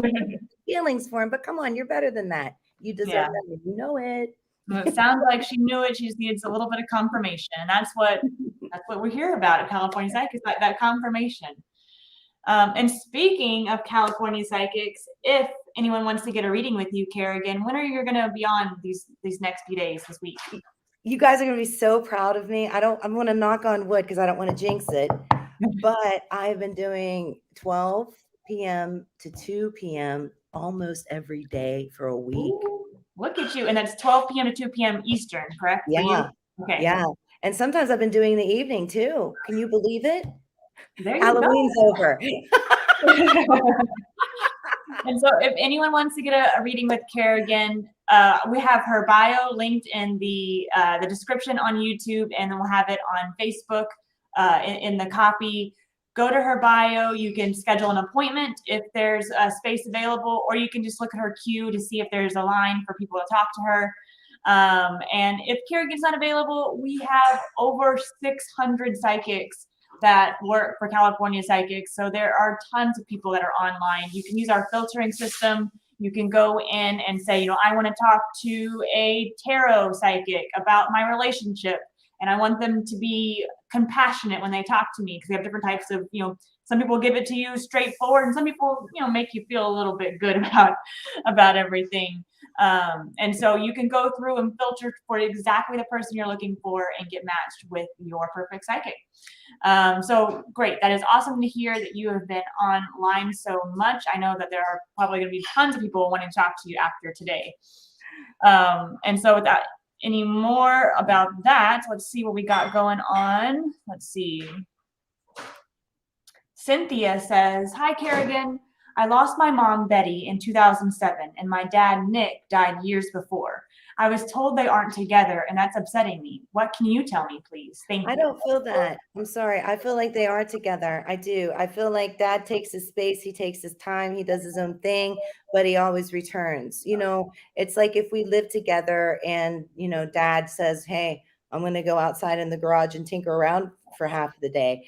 feelings for him, but come on, you're better than that. You deserve that. You know it. It sounds like she knew it. She just needs a little bit of confirmation. That's what we hear about at California Psychics, that confirmation. And speaking of California Psychics, if anyone wants to get a reading with you, Kerrigan, when are you going to be on these next few days this week? You guys are going to be so proud of me. I'm going to knock on wood because I don't want to jinx it. But I've been doing 12 p.m. to 2 p.m. almost every day for a week. Ooh, look at you. And that's 12 p.m. to 2 p.m. Eastern, correct? Yeah. Okay. Yeah. And sometimes I've been doing the evening too. Can you believe it? There you Halloween's go. over. And so if anyone wants to get a reading with Kerrigan, we have her bio linked in the description on YouTube, and then we'll have it on Facebook in the copy. Go to her bio. You can schedule an appointment if there's a space available, or you can just look at her queue to see if there's a line for people to talk to her. And if Kerrigan's not available, we have over 600 psychics that work for California Psychics. So there are tons of people that are online. You can use our filtering system. You can go in and say, I want to talk to a tarot psychic about my relationship, and I want them to be compassionate when they talk to me, because we have different types of, some people give it to you straightforward, and some people, make you feel a little bit good about everything. And so you can go through and filter for exactly the person you're looking for and get matched with your perfect psychic. So great. That is awesome to hear that you have been online so much. I know that there are probably going to be tons of people wanting to talk to you after today. And so without any more about that, let's see what we got going on. Let's see. Cynthia says, "Hi, Kerrigan. I lost my mom, Betty, in 2007, and my dad, Nick, died years before. I was told they aren't together, and that's upsetting me. What can you tell me, please? Thank you." I don't feel that. I'm sorry. I feel like they are together. I do. I feel like dad takes his space. He takes his time. He does his own thing, but he always returns. It's like if we live together and, dad says, "Hey, I'm going to go outside in the garage and tinker around for half of the day."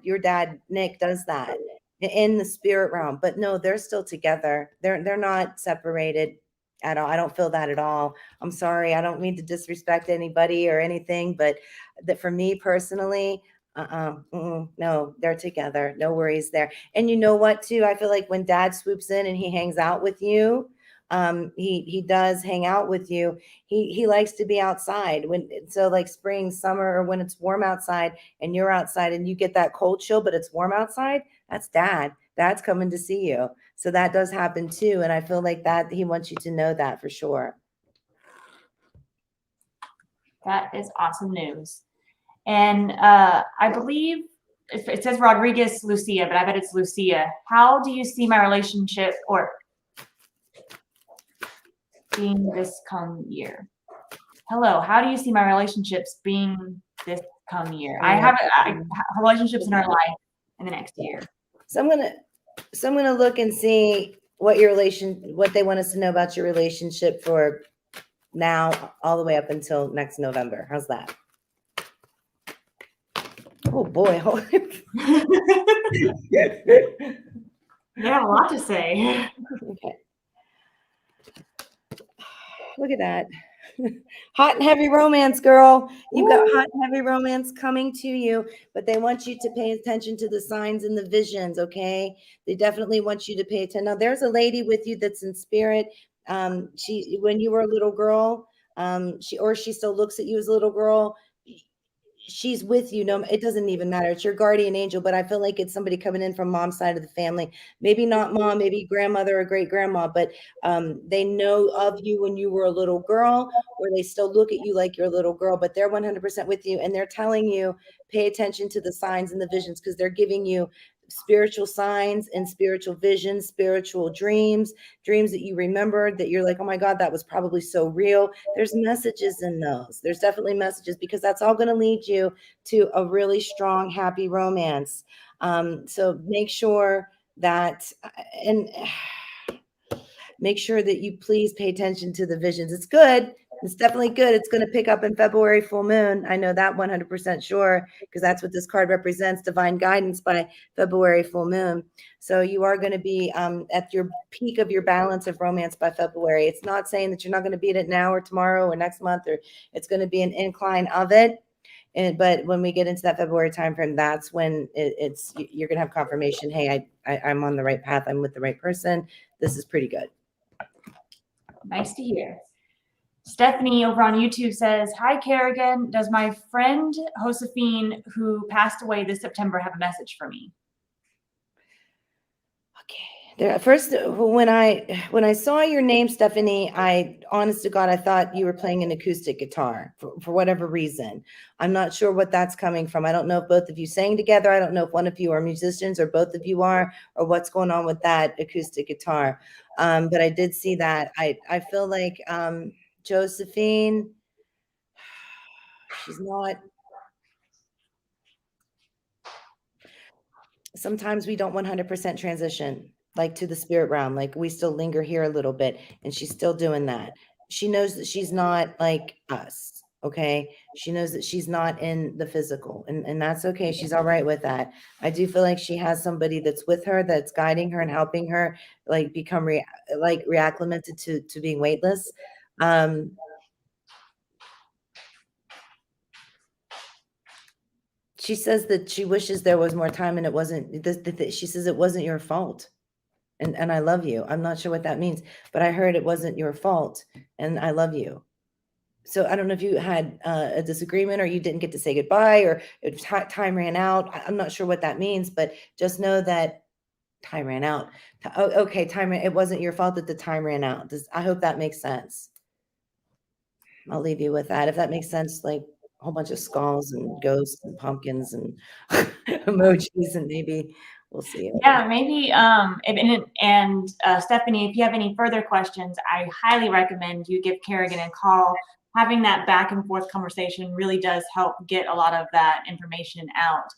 Your dad, Nick, does that in the spirit realm. But no, they're still together. They're not separated at all. I don't feel that at all. I'm sorry. I don't mean to disrespect anybody or anything, but that for me personally, no, they're together. No worries there. And you know what, too? I feel like when dad swoops in and he hangs out with you, he does hang out with you. He likes to be outside so like spring, summer, or when it's warm outside and you're outside and you get that cold chill, but it's warm outside. That's dad. Dad's coming to see you. So that does happen too. And I feel like that he wants you to know that for sure. That is awesome news. And I believe it says Rodriguez Lucia, but I bet it's Lucia. How do you see my relationship or being this come year? Hello, how do you see my relationships being this come year? I have relationships in our life in the next year. So I'm gonna look and see what they want us to know about your relationship for now all the way up until next November. How's that? Oh boy. They have a lot to say. Okay. Look at that. Hot and heavy romance, girl. You've got hot and heavy romance coming to you, but they want you to pay attention to the signs and the visions, okay? They definitely want you to pay attention. Now, there's a lady with you that's in spirit. When you were a little girl, she still looks at you as a little girl. She's with you. No, it doesn't even matter. It's your guardian angel, but I feel like it's somebody coming in from mom's side of the family. Maybe not mom, maybe grandmother or great grandma, but they know of you when you were a little girl, or they still look at you like you're a little girl, but they're 100% with you. And they're telling you, pay attention to the signs and the visions, because they're giving you spiritual signs and spiritual visions, spiritual dreams that you remembered that you're like, oh my God, that was probably so real. There's messages in those. There's definitely messages, because that's all going to lead you to a really strong, happy romance. So make sure that, and make sure that you please pay attention to the visions. It's good. It's definitely good. It's going to pick up in February full moon. I know that 100% sure, because that's what this card represents, divine guidance by February full moon. So you are going to be at your peak of your balance of romance by February. It's not saying that you're not going to be at it now or tomorrow or next month, or it's going to be an incline of it. But when we get into that February timeframe, that's when you're going to have confirmation. Hey, I'm on the right path. I'm with the right person. This is pretty good. Nice to hear. Stephanie over on YouTube says, "Hi, Kerrigan. Does my friend Josephine, who passed away this September, have a message for me?" Okay. First, when I saw your name, Stephanie, honest to God, I thought you were playing an acoustic guitar for whatever reason. I'm not sure what that's coming from. I don't know if both of you sang together. I don't know if one of you are musicians or both of you are, or what's going on with that acoustic guitar. But I did see that. I feel like Josephine, she's not. Sometimes we don't 100% transition like to the spirit realm. Like we still linger here a little bit, and she's still doing that. She knows that she's not like us. Okay. She knows that she's not in the physical, and that's okay. She's all right with that. I do feel like she has somebody that's with her, that's guiding her and helping her like become reacclimated to being weightless. She says that she wishes there was more time and it wasn't. She says it wasn't your fault. And I love you. I'm not sure what that means, but I heard it wasn't your fault and I love you. So I don't know if you had a disagreement or you didn't get to say goodbye or time ran out. I'm not sure what that means, but just know that time ran out. Okay, it wasn't your fault that the time ran out. I hope that makes sense. I'll leave you with that. If that makes sense, like a whole bunch of skulls and ghosts and pumpkins and emojis, and maybe we'll see. Yeah, maybe. Stephanie, if you have any further questions, I highly recommend you give Kerrigan a call. Having that back and forth conversation really does help get a lot of that information out.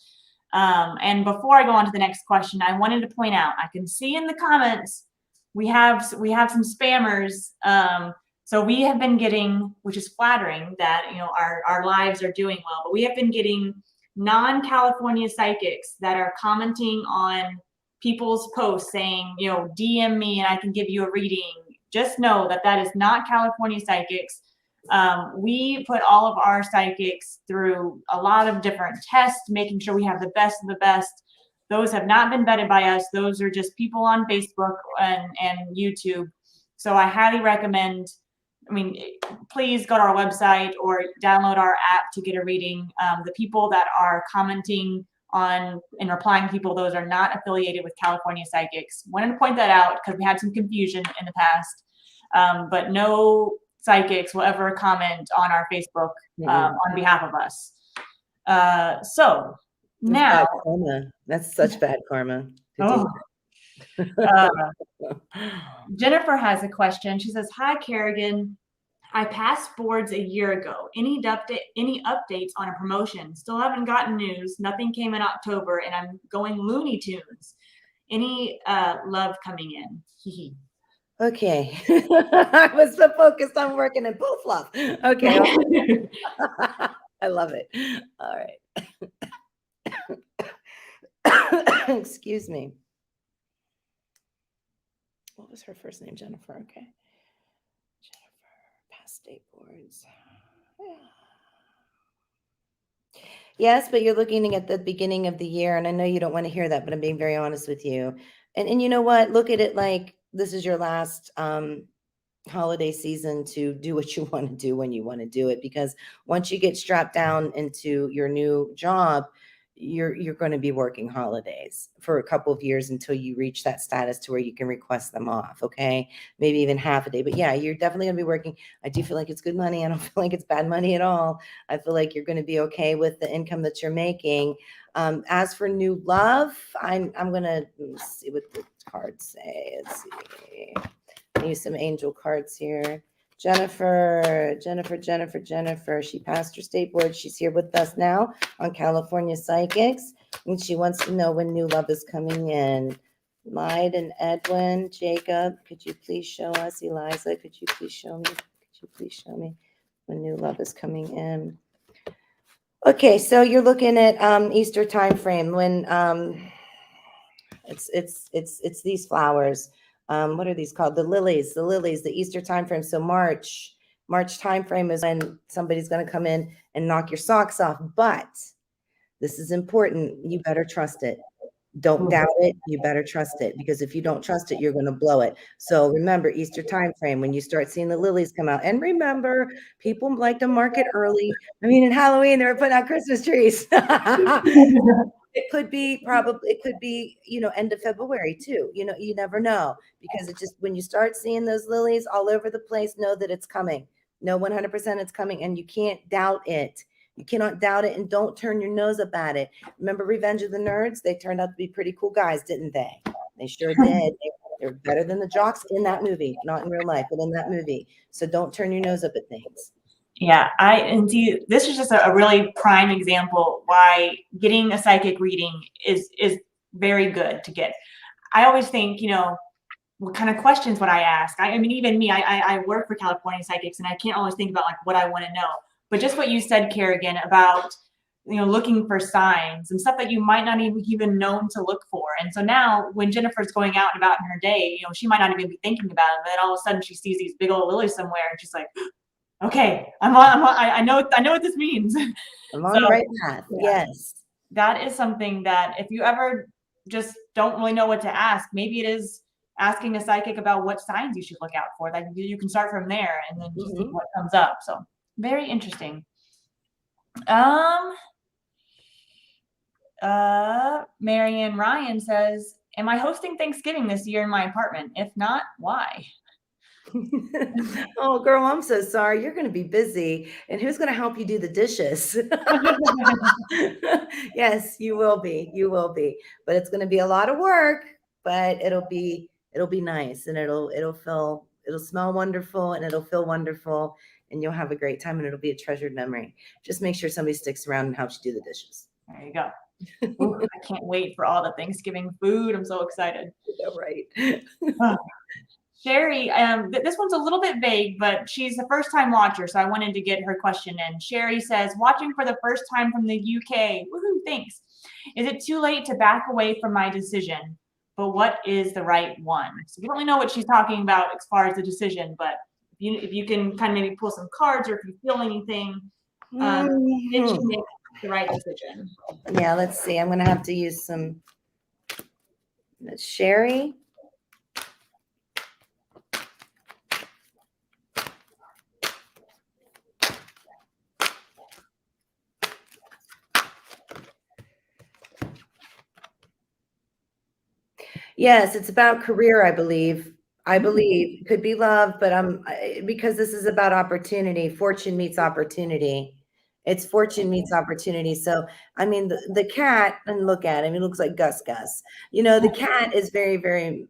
And before I go on to the next question, I wanted to point out, I can see in the comments we have some spammers. So we have been getting, which is flattering that our lives are doing well, but we have been getting non-California psychics that are commenting on people's posts saying, DM me and I can give you a reading. Just know that that is not California psychics. We put all of our psychics through a lot of different tests, making sure we have the best of the best. Those have not been vetted by us. Those are just people on Facebook and YouTube. So I highly recommend, please go to our website or download our app to get a reading. The people that are commenting on and replying to people, those are not affiliated with California Psychics. Wanted to point that out because we had some confusion in the past. But no psychics will ever comment on our Facebook on behalf of us. So now, that's such bad karma. Jennifer has a question. She says, "Hi, Kerrigan. I passed boards a year ago. Any updates on a promotion? Still haven't gotten news. Nothing came in October, and I'm going Looney Tunes. Any love coming in?" Okay. I was so focused on working in both love. Okay. I love it. All right. Excuse me. What was her first name? Jennifer. Okay. Jennifer, past state boards. Yeah. Yes, but you're looking at the beginning of the year, and I know you don't want to hear that, but I'm being very honest with you. And you know what? Look at it like this is your last holiday season to do what you want to do when you want to do it, because once you get strapped down into your new job, you're going to be working holidays for a couple of years until you reach that status to where you can request them off. Okay. Maybe even half a day, but yeah, you're definitely going to be working. I do feel like it's good money. I don't feel like it's bad money at all. I feel like you're going to be okay with the income that you're making. As for new love, I'm going to see what the cards say. Let's see. I use some angel cards here. Jennifer. She passed her state board. She's here with us now on California Psychics, and she wants to know when new love is coming in. Lyde and Edwin, Jacob, could you please show us? Eliza, could you please show me? when new love is coming in. Okay, so you're looking at Easter time frame when it's these flowers. What are these called? The lilies, the Easter time frame. So March time frame is when somebody's going to come in and knock your socks off. But this is important. You better trust it. Don't doubt it. You better trust it, because if you don't trust it, you're going to blow it. So remember Easter time frame when you start seeing the lilies come out. And remember, people like to market early. I mean, in Halloween, they were putting out Christmas trees. It could be end of February too. You never know, because it just, when you start seeing those lilies all over the place, know that it's coming. No, 100% it's coming, and you can't doubt it. You cannot doubt it, and don't turn your nose up at it. Remember Revenge of the Nerds? They turned out to be pretty cool guys, didn't they? They sure did. They're better than the jocks in that movie, not in real life, but in that movie. So don't turn your nose up at things. Yeah, and see, this is just a really prime example why getting a psychic reading is very good to get. I always think, what kind of questions would I ask? I mean, even me, I work for California Psychics, and I can't always think about like what I want to know. But just what you said, Kerrigan, about looking for signs and stuff that you might not even known to look for. And so now when Jennifer's going out and about in her day, she might not even be thinking about it, but then all of a sudden she sees these big old lilies somewhere, and she's like, okay, I know what this means. I'm on the right path. Yeah. Yes. That is something that if you ever just don't really know what to ask, maybe it is asking a psychic about what signs you should look out for. Like you can start from there and then just see what comes up. So very interesting. Marianryan says, am I hosting Thanksgiving this year in my apartment? If not, why? Oh, girl, I'm so sorry. You're going to be busy. And who's going to help you do the dishes? Yes, you will be. You will be. But it's going to be a lot of work, but it'll be nice, and it'll smell wonderful, and it'll feel wonderful, and you'll have a great time, and it'll be a treasured memory. Just make sure somebody sticks around and helps you do the dishes. There you go. Ooh, I can't wait for all the Thanksgiving food. I'm so excited. Yeah, right. Sherry, this one's a little bit vague, but she's a first-time watcher, so I wanted to get her question in. Sherry says, watching for the first time from the UK. Woohoo, thanks. Is it too late to back away from my decision? But what is the right one? So we don't really know what she's talking about as far as the decision, but if you can kind of maybe pull some cards, or if you feel anything, did she make the right decision? Yeah, let's see. I'm going to have to use some Sherry. Yes, it's about career, I believe. It could be love, but because this is about opportunity. Fortune meets opportunity. It's fortune meets opportunity. So, I mean, the cat, and look at him, he looks like Gus. The cat is very, very,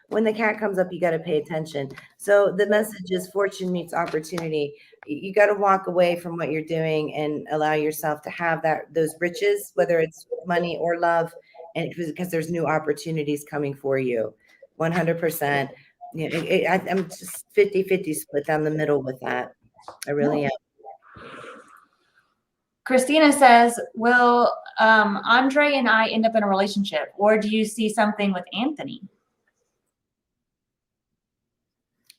when the cat comes up, you got to pay attention. So the message is fortune meets opportunity. You got to walk away from what you're doing and allow yourself to have those riches, whether it's money or love, and because there's new opportunities coming for you. 100%. I'm just 50-50 split down the middle with that. I really am. Christina says, will Andre and I end up in a relationship, or do you see something with Anthony?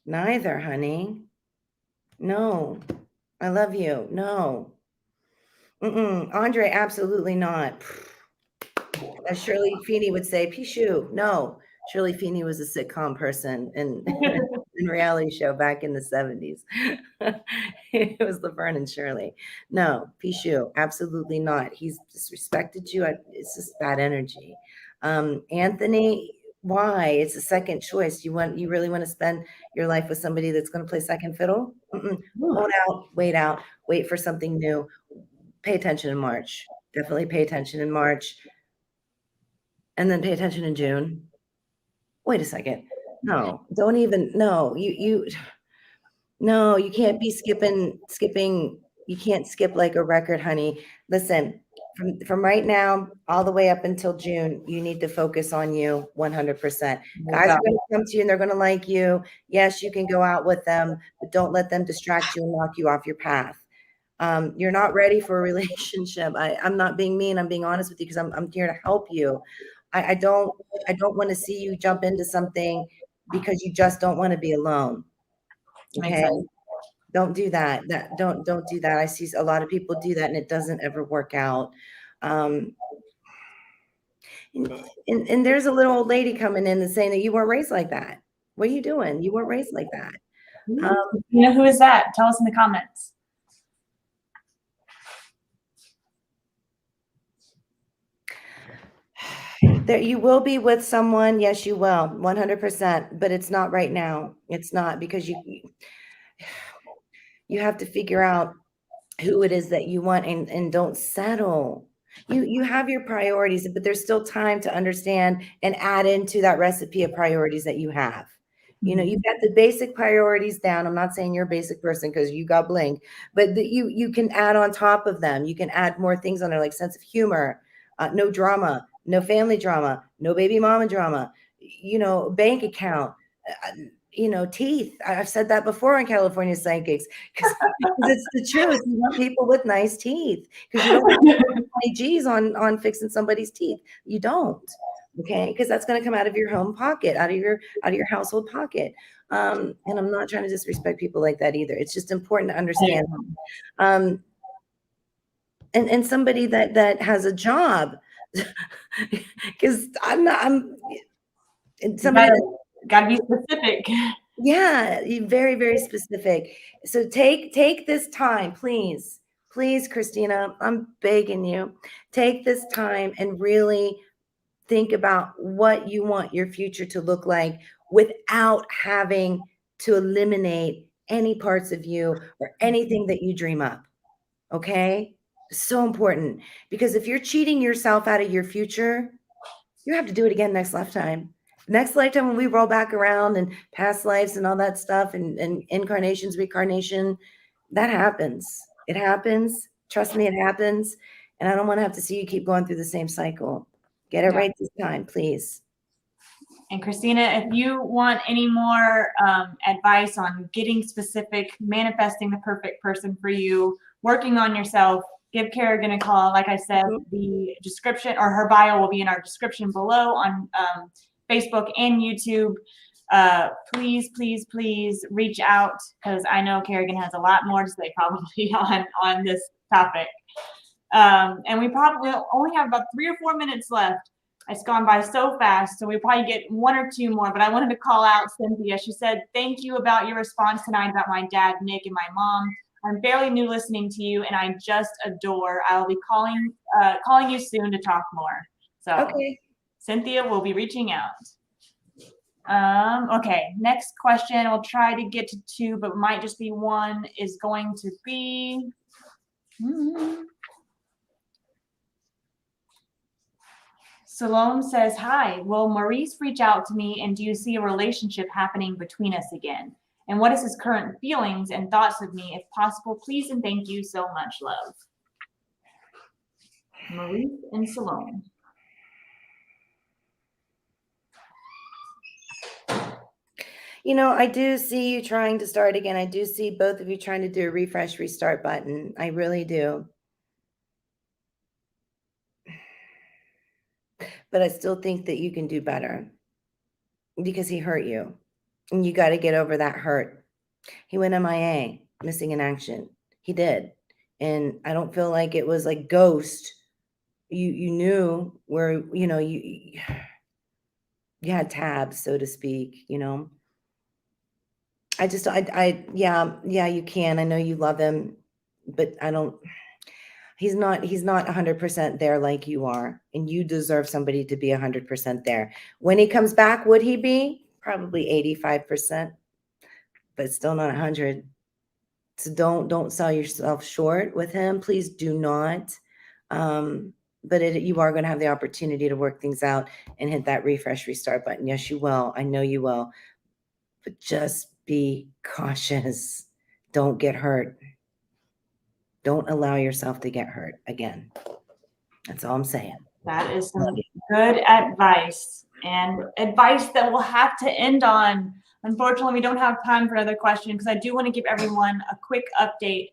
Neither, honey. No. I love you. No. Andre, absolutely not. As Shirley Feeney would say, Pichu. No. Shirley Feeney was a sitcom person in reality show back in the 70s. It was Laverne and Shirley. No, Pichu, absolutely not. He's disrespected you. It's just bad energy. Anthony, why? It's a second choice. You really want to spend your life with somebody that's going to play second fiddle? Hold out, wait for something new. Pay attention in March. Definitely pay attention in March. And then pay attention in June. Wait a second. No, don't even, no, you can't be skipping. You can't skip like a record, honey. Listen, from right now all the way up until June, you need to focus on you 100%. Guys are going to come to you and they're going to like you. Yes, you can go out with them, but don't let them distract you and knock you off your path. You're not ready for a relationship. I'm not being mean. I'm being honest with you because I'm here to help you. I don't want to see you jump into something because you just don't want to be alone. Okay. Don't do that. Don't do that. I see a lot of people do that and it doesn't ever work out. And there's a little old lady coming in and saying that you weren't raised like that. What are you doing? You weren't raised like that. You know, who is that? Tell us in the comments. There, you will be with someone. Yes, you will, 100%. But it's not right now. It's not, because you have to figure out who it is that you want, and don't settle. You have your priorities, but there's still time to understand and add into that recipe of priorities that you have. You know, you've got the basic priorities down. I'm not saying you're a basic person because you got bling, but you can add on top of them. You can add more things on there, like sense of humor, no drama, no family drama, no baby mama drama, you know, bank account, you know, teeth. I've said that before on California Psychics because it's the truth. You want people with nice teeth because you don't want 20 G's on fixing somebody's teeth. You don't. Okay, because that's going to come out of your home pocket, out of your household pocket. And I'm not trying to disrespect people like that either. It's just important to understand. And somebody that has a job, because I'm somebody gotta be specific. Yeah, very, very specific. So take this time, please, Christina. I'm begging you, take this time and really think about what you want your future to look like without having to eliminate any parts of you or anything that you dream up. Okay? So important, because if you're cheating yourself out of your future, you have to do it again next lifetime. Next lifetime, when we roll back around and past lives and all that stuff and incarnations, reincarnation, that happens. It happens. Trust me, it happens. And I don't want to have to see you keep going through the same cycle. Get it right this time, please. And Christina, if you want any more advice on getting specific, manifesting the perfect person for you, working on yourself, give Kerrigan a call. Like I said, the description or her bio will be in our description below on Facebook and YouTube. Please, please, please reach out, because I know Kerrigan has a lot more to say probably on this topic. And we probably only have about 3 or 4 minutes left. It's gone by so fast, so we probably get 1 or 2 more, but I wanted to call out Cynthia. She said, "Thank you about your response tonight about my dad, Nick, and my mom. I'm fairly new listening to you, and I just adore. I'll be calling you soon to talk more." So okay. Cynthia will be reaching out. Okay, next question. We'll try to get to 2, but might just be 1, is going to be... Salome says, "Hi, will Maurice reach out to me, and do you see a relationship happening between us again? And what is his current feelings and thoughts of me? If possible, please and thank you so much. Love." Maurice and Salome. You know, I do see you trying to start again. I do see both of you trying to do a refresh, restart button. I really do. But I still think that you can do better, because he hurt you and you got to get over that hurt. He went MIA, missing in action. He did. And I don't feel like it was like ghost. You knew where, you know, you had tabs, so to speak, you know. Yeah, you can. I know you love him, but he's not 100% there like you are, and you deserve somebody to be 100% there. When he comes back, would he be? Probably 85%, but still not 100. So don't sell yourself short with him. Please do not. But you are going to have the opportunity to work things out and hit that refresh, restart button. Yes, you will. I know you will. But just be cautious. Don't get hurt. Don't allow yourself to get hurt again. That's all I'm saying. That is some good advice, and advice that we'll have to end on. Unfortunately, we don't have time for another question because I do want to give everyone a quick update.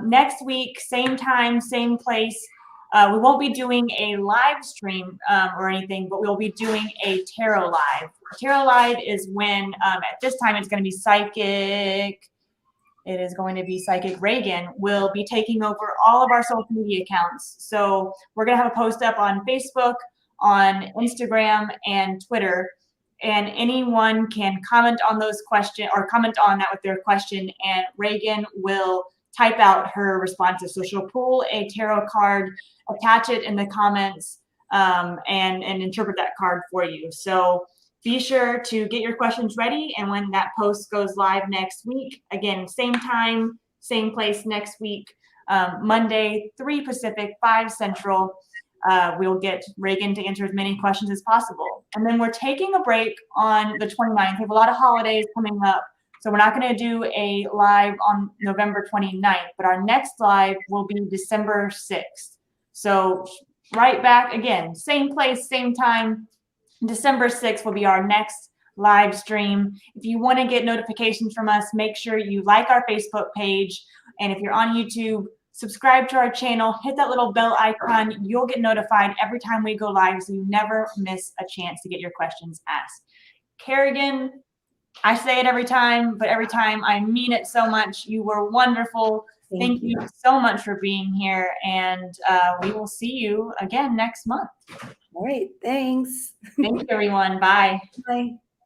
Next week, same time, same place. We won't be doing a live stream or anything, but we'll be doing a tarot live. Tarot live is when at this time it's going to be psychic. It is going to be Psychic Reagan will be taking over all of our social media accounts. So we're going to have a post up on Facebook, on Instagram, and Twitter. And anyone can comment on those questions or comment on that with their question. And Reagan will type out her responses. So she'll pull a tarot card, attach it in the comments, and interpret that card for you. So be sure to get your questions ready. And when that post goes live next week, again, same time, same place next week, Monday, 3 Pacific, 5 Central, we'll get Reagan to answer as many questions as possible. And then we're taking a break on the 29th. We have a lot of holidays coming up. So we're not going to do a live on November 29th, but our next live will be December 6th. So right back again, same place, same time. December 6th will be our next live stream. If you want to get notifications from us, make sure you like our Facebook page. And if you're on YouTube, subscribe to our channel, hit that little bell icon. You'll get notified every time we go live, so you never miss a chance to get your questions asked. Kerrigan, I say it every time, but every time I mean it so much. You were wonderful. Thank you so much for being here. And we will see you again next month. All right. Thanks. Thanks, everyone. Bye. Bye.